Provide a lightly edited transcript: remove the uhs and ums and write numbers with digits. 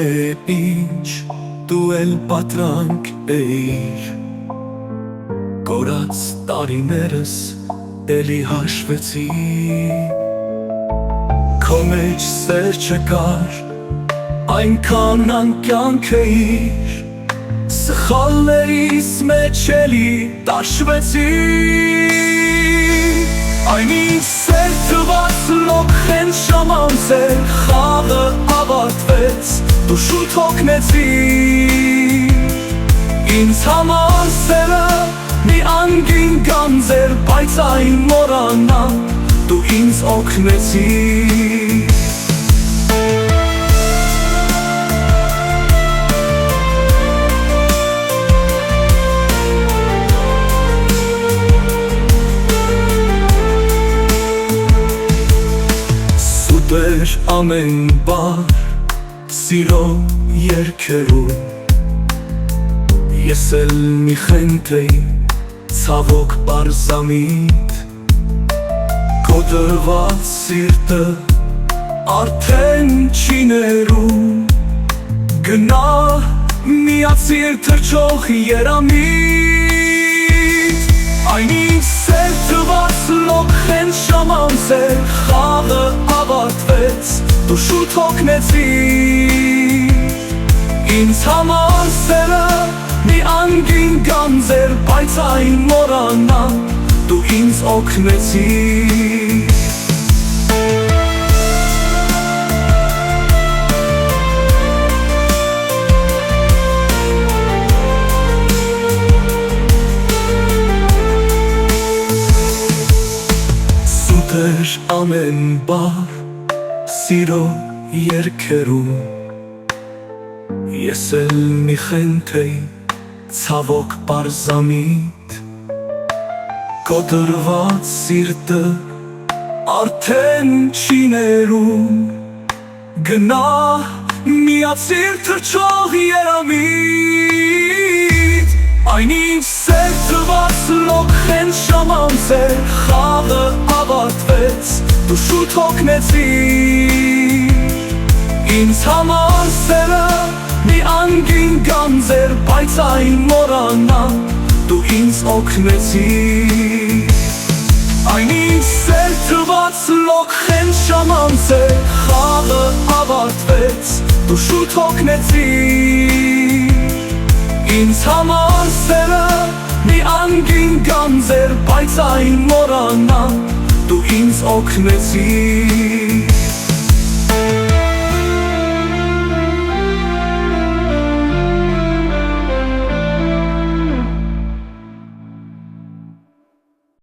է ինչ դու էլ պատրանք էիր Կորած տարիներս էլի հաշվեցի Քո մեջ սեր չկար այնքան անկյանք էիր Սխալներիս մեջ էլի տաշվեցի Այնինչ սեր թված լոքեն շամանցեր Խաղը ավարտվեց, դու շուտ հոգնեցիր Ինձ համար սերը մի անգին գանձեր Բայց այն մորանալ դու ինձ օգնեցիր Սուտեր ամեն բար սիրո երգերում Ես էլ մի խենթ էի ցավոք պարզամիտ Քո դրված սիրտը արդեն չի ներում Գնա միացիր թրջող երամիտ Այնինչ սեր թված լոքեն շամանցեր Խաղը ավարտվեց, դու շուտ հոգնեցիր Ինձ համար սերը մի անգին գանձեր Բայց այն մորանալ դու ինձ օգնեցիր Սուտեր ամեն բար սիրո երգերում Ես էլ մի խենթ էի ցավոք պարզամիտ Քո դրված սիրտը արդեն չի ներում Գնա միացիր թրջող երամիտ Այնինչ սեր թված լոքեն շամանցեր Խաղը ավարտվեց, դու շուտ հոգնեցիր Ինձ համար սերը մի անգին գանձեր Բայց այն մորանալ դու ինձ օգնեցիր Այնինչ սեր թված լոքեն շամանցեր Խաղը ավարտվեց, դու շուտ հոգնեցիր Ինձ համար սերը մի անգին գանձեր Բայց այն մորանալ դու ինձ օգնեցիր